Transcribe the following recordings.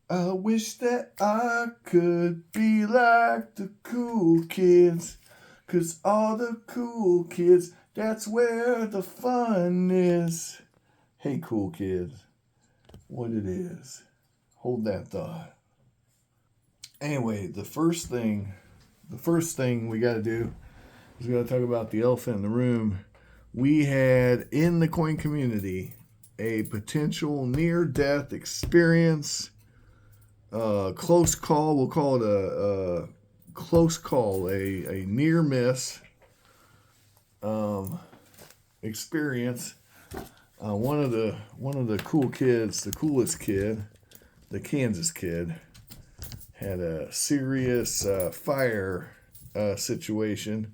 I wish that I could be like the cool kids. 'Cause all the cool kids, that's where the fun is. Hey, cool kids, what it is. Hold that thought. Anyway, the first thing we got to do is we got to talk about the elephant in the room. We had in the coin community a potential near-death experience, close call. We'll call it a close call, a near miss experience. One of the cool kids, the coolest kid, the Kansas kid, had a serious fire situation.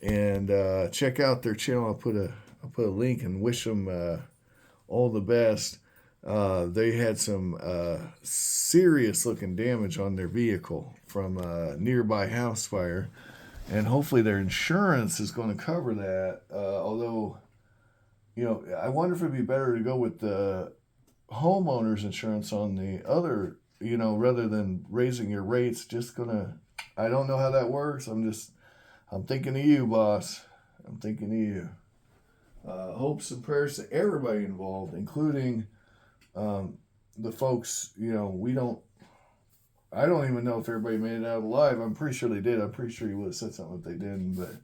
And check out their channel. I'll put a link and wish them all the best. They had some serious looking damage on their vehicle from a nearby house fire, and hopefully their insurance is going to cover that. Although, I wonder if it'd be better to go with the homeowner's insurance on the other, rather than raising your rates. I don't know how that works. I'm thinking of you, boss. I'm thinking of you. Hopes and prayers to everybody involved, including the folks. I don't even know if everybody made it out alive. I'm pretty sure they did. I'm pretty sure he would have said something if they didn't. But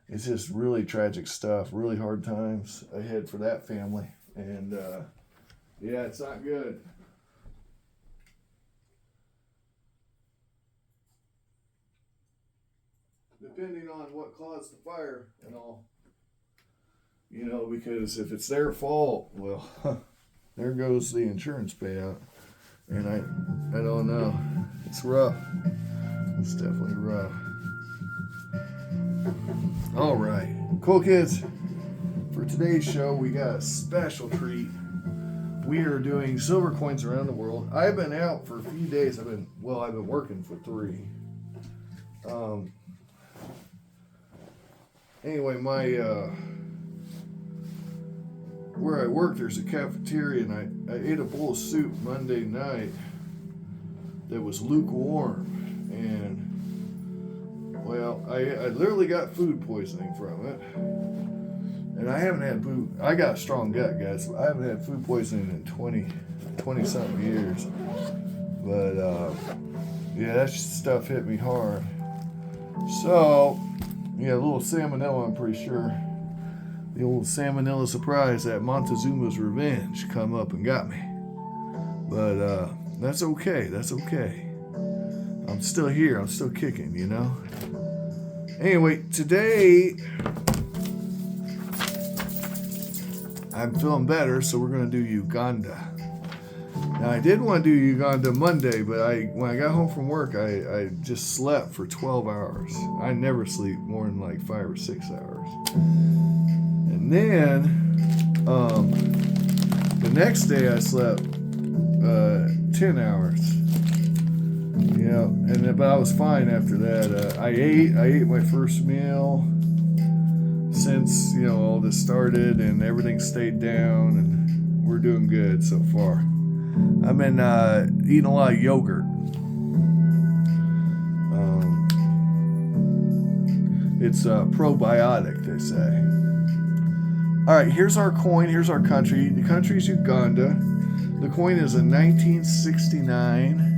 it's just really tragic stuff. Really hard times ahead for that family. And yeah, it's not good. Depending on what caused the fire and all. Because if it's their fault, well, there goes the insurance payout. And I don't know. It's rough. It's definitely rough. All right. Cool kids. For today's show, we got a special treat. We are doing silver coins around the world. I've been out for a few days. I've been working for 3. Anyway, where I work, there's a cafeteria, and I ate a bowl of soup Monday night that was lukewarm, and well, I literally got food poisoning from it, and I haven't had food. I got a strong gut, guys. I haven't had food poisoning in 20 something years, but yeah, that stuff hit me hard. So. Yeah, a little salmonella, I'm pretty sure. The old salmonella surprise at Montezuma's revenge come up and got me. But that's okay. That's okay. I'm still here. I'm still kicking, Anyway, today I'm feeling better, so we're going to do Uganda. Now, I did want to do Uganda Monday, but when I got home from work, I just slept for 12 hours. I never sleep more than like 5 or 6 hours. And then the next day I slept 10 hours. But I was fine after that. I ate my first meal since all this started, and everything stayed down, and we're doing good so far. I've been eating a lot of yogurt. It's probiotic, they say. All right, here's our coin. Here's our country. The country's Uganda. The coin is a 1969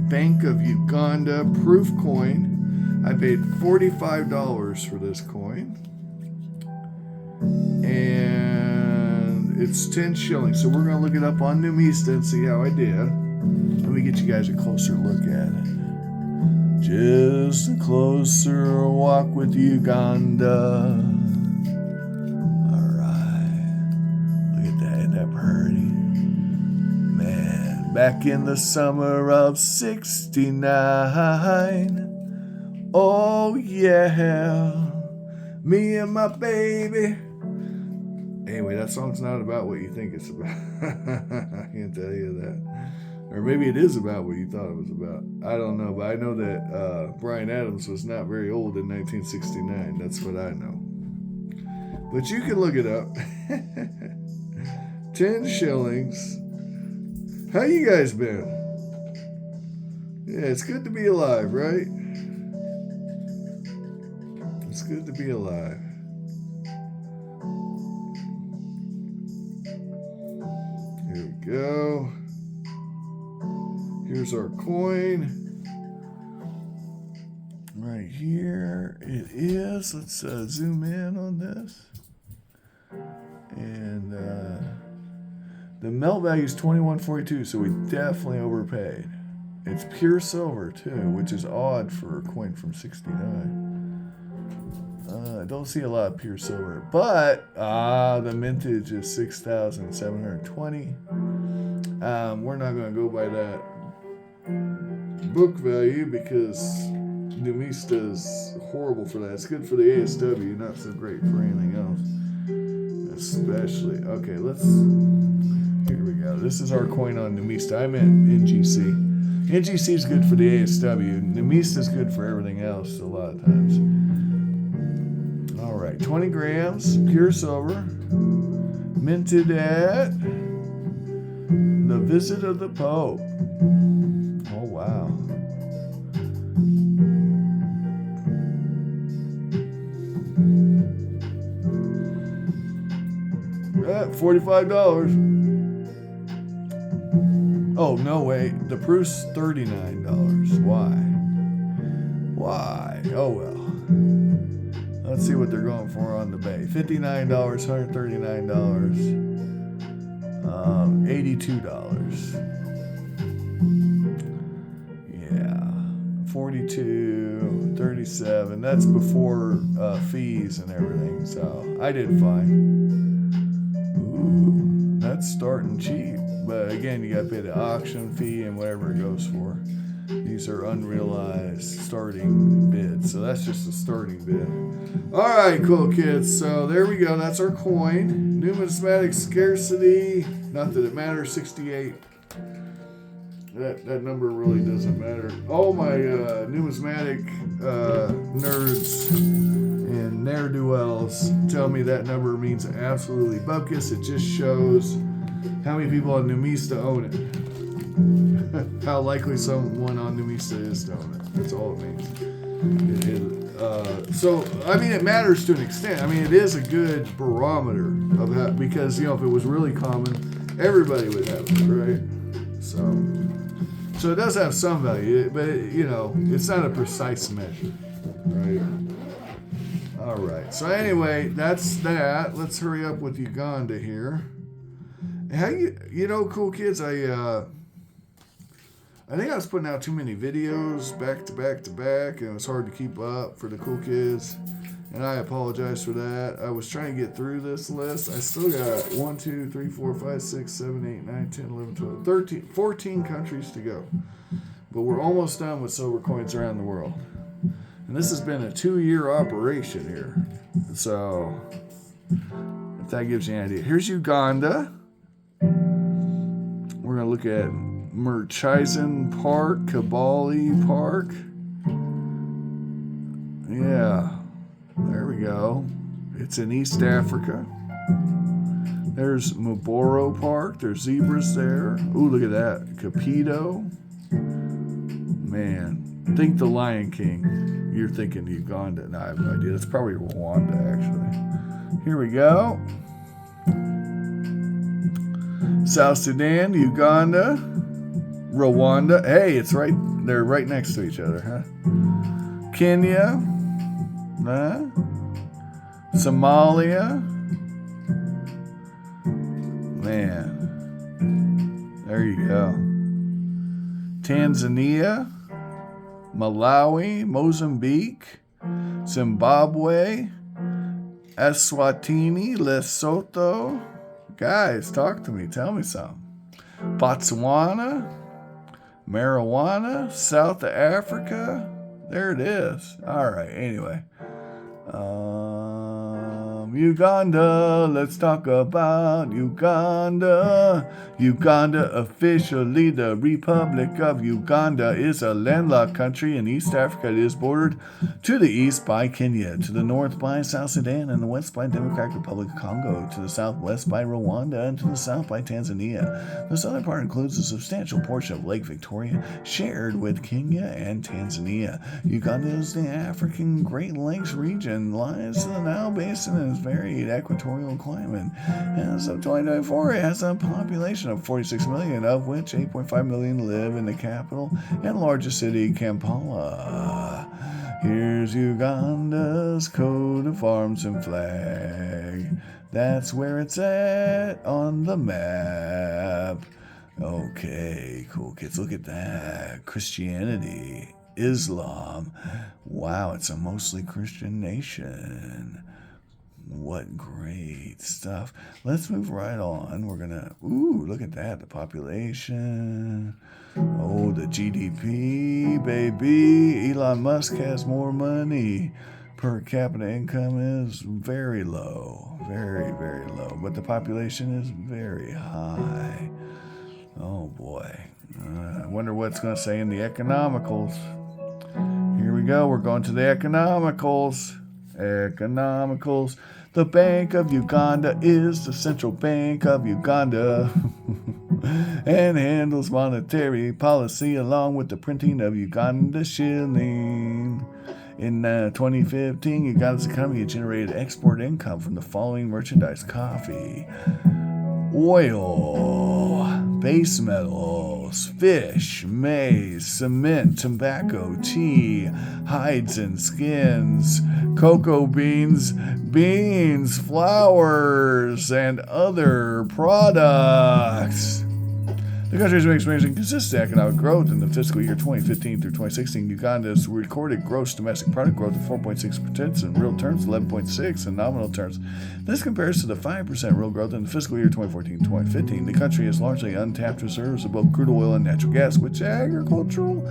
Bank of Uganda proof coin. I paid $45 for this coin. And it's 10 shillings. So we're going to look it up on Numista and see how I did. Let me get you guys a closer look at it. Just a closer walk with Uganda. Alright. Look at that. Isn't that pretty? Man, back in the summer of 69. Oh yeah. Me and my baby. Anyway, that song's not about what you think it's about. I can't tell you that. Or maybe it is about what you thought it was about. I don't know, but I know that Bryan Adams was not very old in 1969. That's what I know. But you can look it up. 10 shillings. How you guys been? Yeah, it's good to be alive, right? It's good to be alive. Here we go. Here's our coin. Right here it is. Let's zoom in on this. And the melt value is 21.42, so we definitely overpaid. It's pure silver too, which is odd for a coin from 69. I don't see a lot of pure silver, but the mintage is 6,720. We're not going to go by that book value because Numista is horrible for that. It's good for the ASW, not so great for anything else. Especially, okay, here we go. This is our coin on Numista. I meant NGC. NGC is good for the ASW. Numista is good for everything else a lot of times. All right, 20 grams, pure silver, minted at the visit of the Pope. Oh, wow. $45. Oh, no, wait. The proof's $39. Why? Oh, well. Let's see what they're going for on the bay. $59, $139, $82. Yeah. 42, 37. That's before fees and everything, so I did fine. Ooh, that's starting cheap. But again, you got to pay the auction fee and whatever it goes for. These are unrealized starting bids. So that's just a starting bid. All right, cool kids. So there we go. That's our coin. Numismatic scarcity. Not that it matters. 68. That number really doesn't matter. All my numismatic nerds and ne'er-do-wells tell me that number means absolutely buckus. It just shows how many people on Numista own it. How likely someone on Numista is to own it. That's all it means. So, I mean, it matters to an extent. I mean, it is a good barometer of how, because, if it was really common, everybody would have it, right? So it does have some value, but, it's not a precise measure, right? All right. So anyway, that's that. Let's hurry up with Uganda here. How cool kids, I think I was putting out too many videos back to back to back, and it was hard to keep up for the cool kids, and I apologize for that. I was trying to get through this list. I still got 1, 2, 3, 4, 5, 6, 7, 8, 9, 10, 11, 12, 13, 14 countries to go. But we're almost done with silver coins around the world. And this has been a 2-year operation here. So, if that gives you an idea. Here's Uganda. We're going to look at Murchison Park, Kabali Park. Yeah, there we go. It's in East Africa. There's Maboro Park. There's zebras there. Ooh, look at that. Capito. Man, think the Lion King. You're thinking Uganda. No, I have no idea. It's probably Rwanda, actually. Here we go. South Sudan, Uganda, Rwanda. Hey, it's right. They're right next to each other, huh? Kenya, Somalia. Man, there you go. Tanzania, Malawi, Mozambique, Zimbabwe, Eswatini, Lesotho. Guys, talk to me. Tell me something. Botswana, marijuana, South Africa. There it is. All right. Anyway, Uganda, let's talk about Uganda. Uganda, officially the Republic of Uganda, is a landlocked country in East Africa. It is bordered to the east by Kenya, to the north by South Sudan, and the west by Democratic Republic of Congo, to the southwest by Rwanda, and to the south by Tanzania. The southern part includes a substantial portion of Lake Victoria, shared with Kenya and Tanzania. Uganda is the African Great Lakes region, lies in the Nile Basin, and its varied equatorial climate. As of 2024, it has a population of 46 million, of which 8.5 million live in the capital and largest city, Kampala. Here's Uganda's coat of arms and flag. That's where it's at on the map. Okay, cool kids, look at that. Christianity, Islam. Wow, it's a mostly Christian nation. What great stuff. Let's move right on. We're gonna, look at that, the population. Oh, the GDP, baby. Elon Musk has more money. Per capita income is very low. Very, very low. But the population is very high. Oh, boy. I wonder what it's going to say in the economicals. Here we go. We're going to the economicals. Economicals. The Bank of Uganda is the central bank of Uganda and handles monetary policy along with the printing of Uganda shilling. In 2015, Uganda's economy generated export income from the following merchandise: coffee, oil, base metals, fish, maize, cement, tobacco, tea, hides and skins, cocoa beans, flowers, and other products. The country's been experiencing consistent economic growth in the fiscal year 2015 through 2016. Uganda's recorded gross domestic product growth of 4.6% in real terms, 11.6% in nominal terms. This compares to the 5% real growth in the fiscal year 2014-2015. The country has largely untapped reserves of both crude oil and natural gas, which agricultural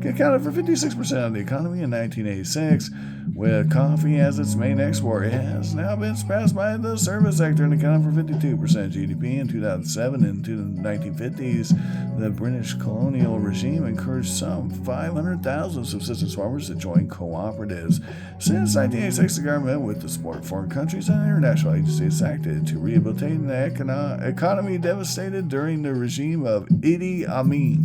accounted for 56% of the economy in 1986. With coffee as its main export, it has now been surpassed by the service sector and accounted for 52% of GDP in 2007. In the 1950s, the British colonial regime encouraged some 500,000 subsistence farmers to join cooperatives. Since 1986, the government, with the support of foreign countries and international agencies, acted to rehabilitate an economy devastated during the regime of Idi Amin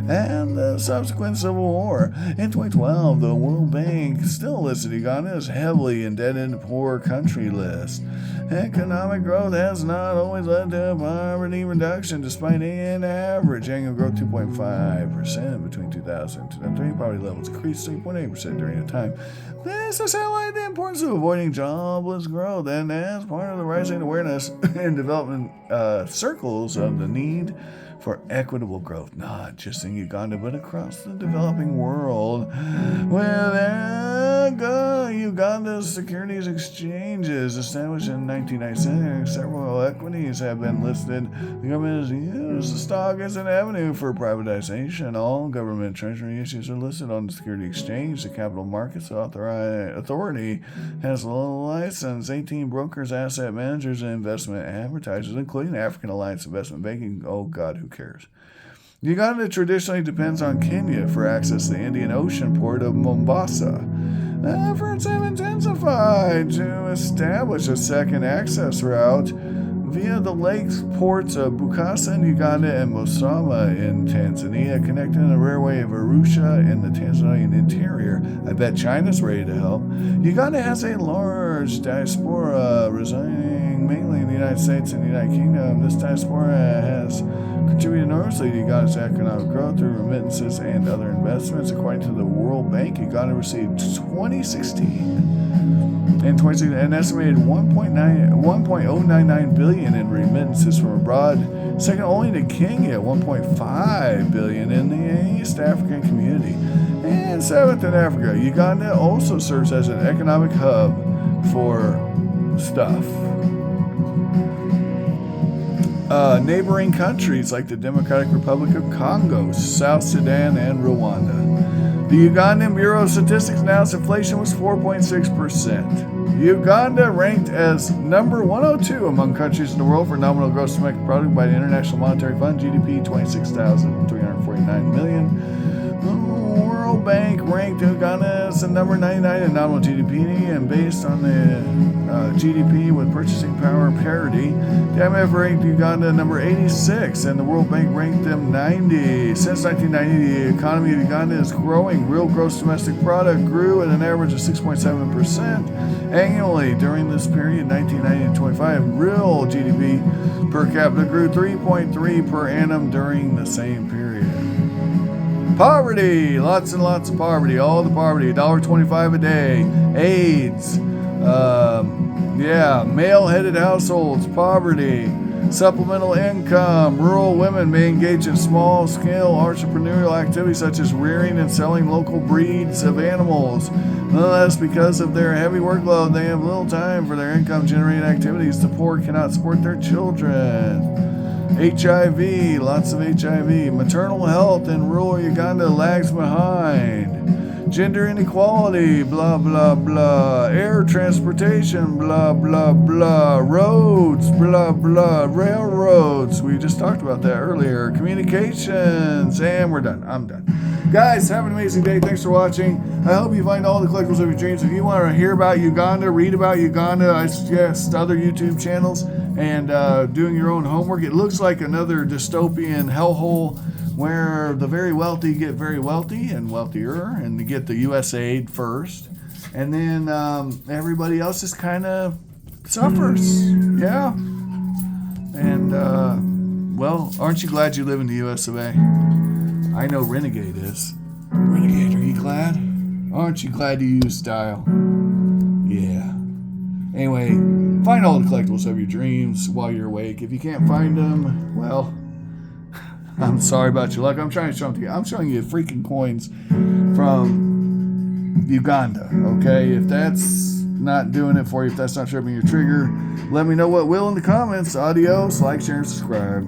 and the subsequent civil war. In 2012, the World Bank still listed Uganda as heavily indebted poor country list. Economic growth has not always led to poverty reduction, despite an average annual growth 2.5% between 2000 and 2003. Poverty levels increased 3.8% during the time. This has highlighted the importance of avoiding jobless growth, and as part of the rising awareness in development circles of the need for equitable growth, not just in Uganda, but across the developing world. With Uganda's securities exchanges established in 1996, several equities have been listed. The government has used the stock as an avenue for privatization. All government treasury issues are listed on the security exchange. The Capital Markets Authority has licensed 18 brokers, asset managers, and investment advertisers, including African Alliance Investment Banking. Oh God, who cares? Uganda traditionally depends on Kenya for access to the Indian Ocean port of Mombasa. Efforts have intensified to establish a second access route via the lakes ports of Bukasa in Uganda and Mosama in Tanzania, connecting the railway of Arusha in the Tanzanian interior. I bet China's ready to help. Uganda has a large diaspora residing mainly in the United States and the United Kingdom. This diaspora has contributed enormously to Uganda's economic growth through remittances and other investments. According to the World Bank, Uganda received 2016 an estimated $1.099 billion in remittances from abroad, second only to Kenya at $1.5 billion in the East African community. And seventh in Africa, Uganda also serves as an economic hub for stuff. Neighboring countries like the Democratic Republic of Congo, South Sudan, and Rwanda. The Ugandan Bureau of Statistics announced inflation was 4.6%. Uganda ranked as number 102 among countries in the world for nominal gross domestic product by the International Monetary Fund. GDP 26,349 million. World Bank ranked Uganda as the number 99 in nominal GDP, and based on the GDP with purchasing power parity, the IMF ranked Uganda number 86, and the World Bank ranked them 90. Since 1990, the economy of Uganda is growing. Real gross domestic product grew at an average of 6.7% annually during this period, 1990 to 25. Real GDP per capita grew 3.3 per annum during the same period. Poverty, lots and lots of poverty, all the poverty, $1.25 a day. AIDS, male-headed households, poverty, supplemental income. Rural women may engage in small-scale entrepreneurial activities such as rearing and selling local breeds of animals. Nonetheless, because of their heavy workload, they have little time for their income-generating activities. The poor cannot support their children. HIV, lots of HIV. Maternal health in rural Uganda lags behind. Gender inequality, blah, blah, blah. Air transportation, blah, blah, blah. Roads, blah, blah. Railroads, we just talked about that earlier. Communications, and we're done. I'm done. Guys, have an amazing day. Thanks for watching. I hope you find all the collectibles of your dreams. If you want to hear about Uganda, read about Uganda, I suggest other YouTube channels and doing your own homework. It looks like another dystopian hellhole where the very wealthy get very wealthy and wealthier and they get the U.S. aid first. And then everybody else just kind of suffers. Yeah. And, well, aren't you glad you live in the U.S. of A.? I know Renegade is. Renegade, are you glad? Aren't you glad you use style? Yeah. Anyway, find all the collectibles of your dreams while you're awake. If you can't find them, well, I'm sorry about your luck. I'm trying to show them to you. I'm showing you freaking coins from Uganda, okay? If that's not doing it for you, if that's not tripping your trigger, let me know what will in the comments. Adios, like, share, and subscribe.